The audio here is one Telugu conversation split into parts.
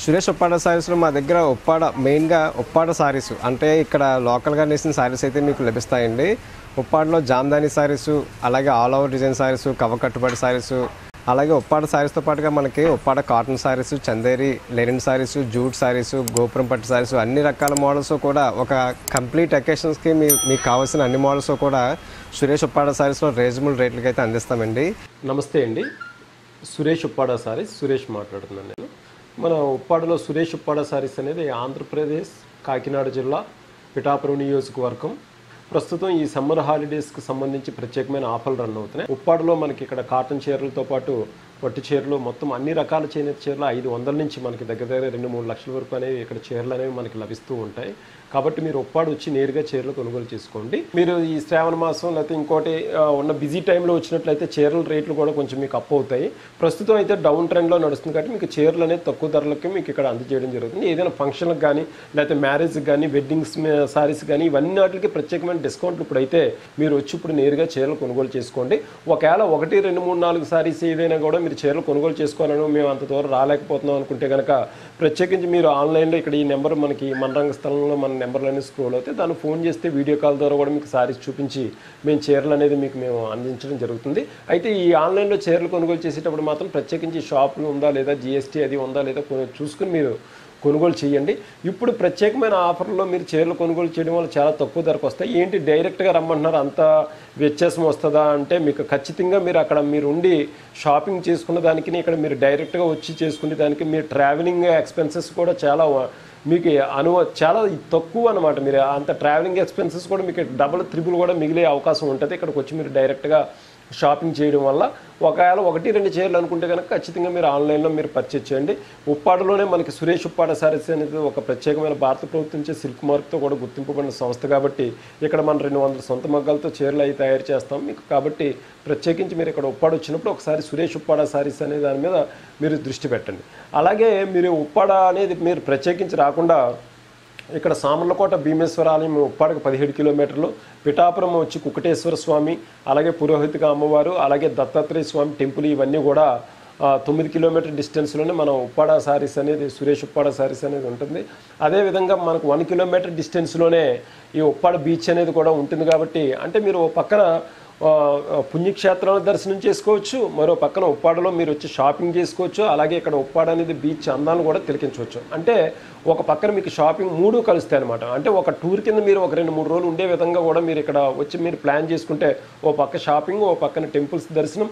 సురేష్ ఉప్పాడ సారీస్లో మా దగ్గర మెయిన్గా ఉప్పాడ సారీస్ అంటే ఇక్కడ లోకల్గా నేసిన సారీస్ అయితే మీకు లభిస్తాయండి. ఉప్పాడలో జామ్దాని సారీసు, అలాగే ఆల్ ఓవర్ డిజైన్ సారీసు, కవ కట్టుబడి సారీసు, అలాగే ఉప్పాడ సారీస్తో పాటుగా మనకి ఉప్పాడ కాటన్ సారీసు, చందేరి లెనిన్ సారీసు, జూట్ సారీసు, గోపురం పట్టు సారీసు, అన్ని రకాల మోడల్స్ కూడా ఒక కంప్లీట్ అకేషన్స్కి మీకు కావాల్సిన అన్ని మోడల్స్ కూడా సురేష్ ఉప్పాడ సారీస్లో రీజనబుల్ రేట్లకి అయితే అందిస్తామండి. నమస్తే అండి, సురేష్ ఉప్పాడ సారీస్ సురేష్ మాట్లాడుతున్నాను నేను. మన ఉప్పాడలో సురేష్ ఉప్పాడ సారీస్ అనేది ఆంధ్రప్రదేశ్ కాకినాడ జిల్లా పిఠాపురం నియోజకవర్గం. ప్రస్తుతం ఈ సమ్మర్ హాలిడేస్కి సంబంధించి ప్రత్యేకమైన ఆఫర్లు రన్ అవుతున్నాయి. ఉప్పాడలో మనకి ఇక్కడ కాటన్ చీరలతో పాటు పట్టు చీరలు మొత్తం అన్ని రకాల చేనేత చీరలు 500 నుంచి మనకి దగ్గర 2-3 లక్షల వరకు అనేవి ఇక్కడ చీరలు అనేవి మనకి లభిస్తూ ఉంటాయి. కాబట్టి మీరు ఉప్పాడు వచ్చి నేరుగా చీరలు కొనుగోలు చేసుకోండి. మీరు ఈ శ్రావణ మాసం లేకపోతే ఇంకోటి ఉన్న బిజీ టైంలో వచ్చినట్లయితే చీరల రేట్లు కూడా కొంచెం మీకు అప్ అవుతాయి. ప్రస్తుతం అయితే డౌన్ ట్రెండ్లో నడుస్తుంది కాబట్టి మీకు చీరలు అనేది తక్కువ ధరలకి మీకు ఇక్కడ అందజేయడం జరుగుతుంది. ఏదైనా ఫంక్షన్లకు కానీ లేకపోతే మ్యారేజ్కి కానీ వెడ్డింగ్స్ సారీస్ కానీ ఇవన్నీ వాటికి ప్రత్యేకమైన డిస్కౌంట్లు ఇప్పుడైతే మీరు వచ్చి ఇప్పుడు నేరుగా చీరలు కొనుగోలు చేసుకోండి. ఒకవేళ 1, 2, 3, 4 సారీస్ ఏదైనా కూడా మీరు చీరలు కొనుగోలు చేసుకోవాలని మేము అంత దూరం రాలేకపోతున్నాం అనుకుంటే కనుక ప్రత్యేకించి మీరు ఆన్లైన్లో ఇక్కడ ఈ నెంబర్ మనకి మన రంగస్థలంలో మన నెంబర్లన్నీ స్క్రోల్ అవుతాయి. దాన్ని ఫోన్ చేస్తే వీడియో కాల్ ద్వారా కూడా మీకు సారీస్ చూపించి మేము చీరలు అనేది మేము అందించడం జరుగుతుంది. అయితే ఈ ఆన్లైన్లో చీరలు కొనుగోలు చేసేటప్పుడు మాత్రం ప్రత్యేకించి షాపులు ఉందా లేదా, జిఎస్టీ అది ఉందా లేదా చూసుకుని మీరు కొనుగోలు చేయండి. ఇప్పుడు ప్రత్యేకమైన ఆఫర్లో మీరు చీరలు కొనుగోలు చేయడం వల్ల చాలా తక్కువ ధరకు వస్తాయి. ఏంటి డైరెక్ట్గా రమ్మంటున్నారు, అంత వ్యత్యాసం వస్తుందా అంటే మీకు ఖచ్చితంగా మీరు అక్కడ మీరు ఉండి షాపింగ్ చేసుకున్న దానికి ఇక్కడ మీరు డైరెక్ట్గా వచ్చి చేసుకునే దానికి మీరు ట్రావెలింగ్ ఎక్స్పెన్సెస్ కూడా చాలా మీకు చాలా తక్కువ అనమాట. మీరు అంత ట్రావెలింగ్ ఎక్స్పెన్సెస్ కూడా మీకు డబుల్, త్రిబుల్ కూడా మిగిలే అవకాశం ఉంటుంది ఇక్కడికి వచ్చి మీరు డైరెక్ట్గా షాపింగ్ చేయడం వల్ల. ఒకవేళ 1-2 చీరలు అనుకుంటే కనుక ఖచ్చితంగా మీరు ఆన్లైన్లో మీరు పర్చేజ్ చేయండి. ఉప్పాడలోనే మనకి సురేష్ ఉప్పాడ సారీస్ అనేది ఒక ప్రత్యేకమైన భారత ప్రభుత్వం ఇచ్చే సిల్క్ మార్క్తో కూడా గుర్తింపబడిన సంస్థ కాబట్టి ఇక్కడ మనం 200 సొంత మగ్గాలతో చీరలు అవి తయారు చేస్తాం మీకు. కాబట్టి ప్రత్యేకించి మీరు ఇక్కడ ఉప్పాడ వచ్చినప్పుడు ఒకసారి సురేష్ ఉప్పాడ సారీస్ అనే దాని మీద మీరు దృష్టి పెట్టండి. అలాగే మీరు ఉప్పాడ అనేది మీరు ప్రత్యేకించి రాకుండా ఇక్కడ సామర్లకోట భీమేశ్వర ఆలయం ఉప్పాడకు 17 కిలోమీటర్లు, పిఠాపురం వచ్చి కుక్కటేశ్వర స్వామి, అలాగే పురోహితిక అమ్మవారు, అలాగే దత్తాత్రేయ స్వామి టెంపుల్ ఇవన్నీ కూడా 9 కిలోమీటర్ డిస్టెన్స్లోనే మన ఉప్పాడ సారీస్ అనేది సురేష్ ఉప్పాడ సారీస్ అనేది ఉంటుంది. అదేవిధంగా మనకు 1 కిలోమీటర్ డిస్టెన్స్లోనే ఈ ఉప్పాడ బీచ్ అనేది కూడా ఉంటుంది. కాబట్టి అంటే మీరు పక్కన పుణ్యక్షేత్రాలను దర్శనం చేసుకోవచ్చు, మరో పక్కన ఉప్పాడలో మీరు వచ్చి షాపింగ్ చేసుకోవచ్చు, అలాగే ఇక్కడ ఉప్పాడ అనేది బీచ్ అందాలను కూడా తిలకించవచ్చు. అంటే ఒక పక్కన మీకు షాపింగ్ 3 కలుస్తాయి అనమాట. అంటే ఒక టూర్ కింద మీరు ఒక 2-3 రోజులు ఉండే విధంగా కూడా మీరు ఇక్కడ వచ్చి మీరు ప్లాన్ చేసుకుంటే ఓ పక్క షాపింగ్, ఓ పక్కన టెంపుల్స్ దర్శనం,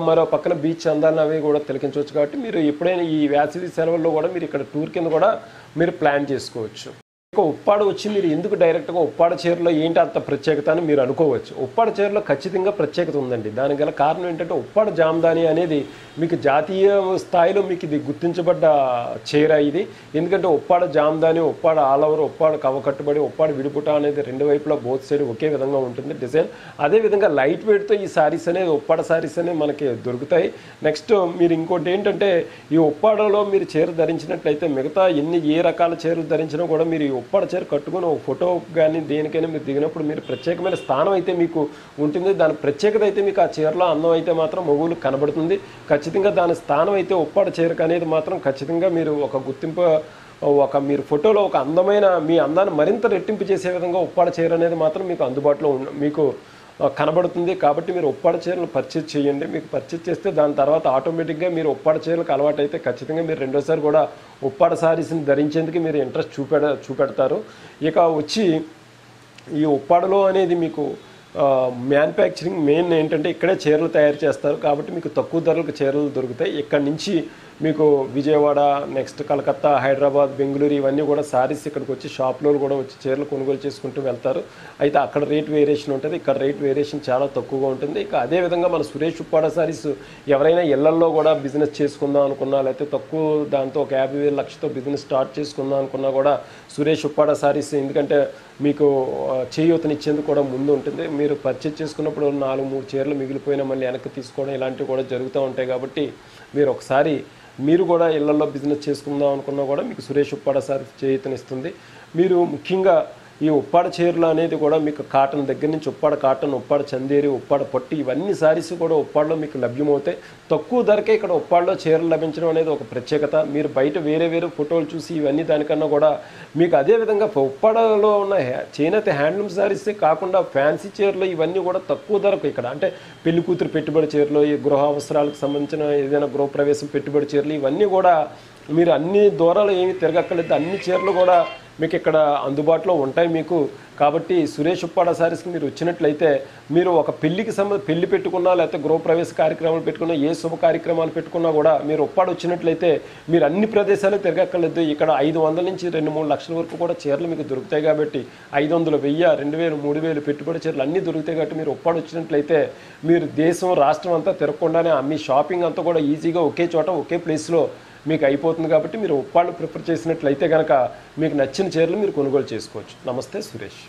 మరో పక్కన బీచ్ అందాలను అవి కూడా తిలకించవచ్చు. కాబట్టి మీరు ఎప్పుడైనా ఈ వేసవి సెలవుల్లో కూడా మీరు ఇక్కడ టూర్ కింద కూడా మీరు ప్లాన్ చేసుకోవచ్చు. ఉప్పాడ వచ్చి మీరు ఎందుకు డైరెక్ట్గా ఉప్పాడ చీరలో ఏంటి అంత ప్రత్యేకత అని మీరు అనుకోవచ్చు. ఉప్పాడ చీరలో ఖచ్చితంగా ప్రత్యేకత ఉందండి. దానికి గల కారణం ఏంటంటే ఉప్పాడ జామ్దాని అనేది మీకు జాతీయ స్థాయిలో మీకు ఇది గుర్తించబడ్డ చీర ఇది. ఎందుకంటే ఉప్పాడ జామ్దాని, ఉప్పాడ ఆల్ ఓవర్, ఉప్పాడ కవ కట్టుబడి, ఉప్పాడ విడిపుట అనేది 2 వైపులా బోత్ సైడ్ ఒకే విధంగా ఉంటుంది డిజైన్. అదేవిధంగా లైట్ వెయిట్తో ఈ సారీస్ అనేది ఉప్పాడ సారీస్ అనేవి మనకి దొరుకుతాయి. నెక్స్ట్ మీరు ఇంకోటి ఏంటంటే ఈ ఉప్పాడలో మీరు చీర ధరించినట్లయితే మిగతా ఏ రకాల చీరలు ధరించినా కూడా మీరు ఉప్పాడ చీర కట్టుకుని ఒక ఫోటో కానీ దేనికైనా మీరు దిగినప్పుడు మీరు ప్రత్యేకమైన స్థానం అయితే మీకు ఉంటుంది. దాని ప్రత్యేకత అయితే మీకు ఆ చీరలో అందం అయితే మాత్రం మొగులు కనబడుతుంది. ఖచ్చితంగా దాని స్థానం అయితే ఉప్పాడ చీరకు అనేది మాత్రం ఖచ్చితంగా మీరు ఒక గుర్తింపు మీరు ఫోటోలో ఒక అందమైన మీ అందాన్ని మరింత రెట్టింపు చేసే విధంగా ఉప్పాడ చీర అనేది మాత్రం మీకు అందుబాటులో మీకు కనబడుతుంది. కాబట్టి మీరు ఉప్పాడ చీరలు పర్చేజ్ చేయండి. మీకు పర్చేజ్ చేస్తే దాని తర్వాత ఆటోమేటిక్గా మీరు ఉప్పాడ చీరలకు అలవాటు అయితే ఖచ్చితంగా మీరు రెండోసారి కూడా ఉప్పాడ సారీస్ని ధరించేందుకు మీరు ఇంట్రెస్ట్ చూపెడతారు. ఇక వచ్చి ఈ ఉప్పాడలో అనేది మీకు మ్యానుఫ్యాక్చరింగ్ మెయిన్ ఏంటంటే ఇక్కడే చీరలు తయారు చేస్తారు. కాబట్టి మీకు తక్కువ ధరలకు చీరలు దొరుకుతాయి. ఇక్కడి నుంచి మీకు విజయవాడ, నెక్స్ట్ కలకత్తా, హైదరాబాద్, బెంగళూరు ఇవన్నీ కూడా సారీస్ ఇక్కడికి వచ్చి షాప్లో కూడా వచ్చి చీరలు కొనుగోలు చేసుకుంటూ వెళ్తారు. అయితే అక్కడ రేట్ వేరియేషన్ ఉంటుంది, ఇక్కడ రేట్ వేరియేషన్ చాలా తక్కువగా ఉంటుంది. ఇక అదేవిధంగా మన సురేష్ ఉప్పాడ సారీస్ ఎవరైనా ఇళ్లల్లో కూడా బిజినెస్ చేసుకుందాం అనుకున్నా, లేకపోతే తక్కువ దాంతో ఒక 50,000 లక్షతో బిజినెస్ స్టార్ట్ చేసుకుందాం అనుకున్నా కూడా సురేష్ ఉప్పాడ సారీస్ ఎందుకంటే మీకు చేయూతనిచ్చేందుకు కూడా ముందు ఉంటుంది. మీరు పర్చేజ్ చేసుకున్నప్పుడు 4-3 చీరలు మిగిలిపోయినా మళ్ళీ వెనక్కి తీసుకోవడం ఇలాంటివి కూడా జరుగుతూ ఉంటాయి. కాబట్టి మీరు ఒకసారి మీరు కూడా ఇళ్లలో బిజినెస్ చేసుకుందాం అనుకున్నా కూడా మీకు సురేష్ ఉప్పాడ సారీస్ చేయూతనిస్తుంది. మీరు ముఖ్యంగా ఈ ఉప్పాడ చీరలు అనేది కూడా మీకు కాటన్ దగ్గర నుంచి ఉప్పాడ కాటన్, ఉప్పాడ చందేరి, ఉప్పాడ పట్టు ఇవన్నీ సారీస్ కూడా ఉప్పాడలో మీకు లభ్యమవుతాయి. తక్కువ ధరకే ఇక్కడ ఉప్పాడలో చీరలు లభించడం అనేది ఒక ప్రత్యేకత. మీరు బయట వేరే ఫోటోలు చూసి ఇవన్నీ దానికన్నా కూడా మీకు అదేవిధంగా ఉప్పాడలో ఉన్న చేనేత హ్యాండ్లూమ్ సారీసే కాకుండా ఫ్యాన్సీ చీరలు ఇవన్నీ కూడా తక్కువ ధరకు ఇక్కడ, అంటే పెళ్లి కూతురు పెట్టుబడి చీరలు, ఈ గృహ అవసరాలకు సంబంధించిన ఏదైనా గృహప్రవేశం పెట్టుబడి చీరలు ఇవన్నీ కూడా మీరు అన్ని దూరాలు ఏమి తిరగక్కర్లేదు, అన్ని చీరలు కూడా మీకు ఇక్కడ అందుబాటులో ఉంటాయి మీకు. కాబట్టి సురేష్ ఉప్పాడ సారీస్కి మీరు వచ్చినట్లయితే మీరు ఒక పెళ్లి పెట్టుకున్నా, లేకపోతే గృహప్రవేశ కార్యక్రమాలు పెట్టుకున్నా, ఏ శుభ కార్యక్రమాలు పెట్టుకున్నా కూడా మీరు ఉప్పాడ వచ్చినట్లయితే మీరు అన్ని ప్రదేశాలు తిరగక్కర్లేదు. ఇక్కడ 500 నుంచి 2-3 లక్షల వరకు కూడా చీరలు మీకు దొరుకుతాయి. కాబట్టి 500, 1000, 2000, 3000 పెట్టుబడి చీరలు అన్నీ దొరుకుతాయి. కాబట్టి మీరు ఉప్పాడ వచ్చినట్లయితే మీరు దేశం రాష్ట్రం అంతా తిరగకుండానే మీ షాపింగ్ అంతా కూడా ఈజీగా ఒకే చోట ఒకే ప్లేస్లో మీకు అయిపోతుంది. కాబట్టి మీరు ఉప్పాడను ప్రిఫర్ చేసినట్లయితే కనుక మీకు నచ్చిన చీరలు మీరు కొనుగోలు చేసుకోవచ్చు. నమస్తే సురేష్.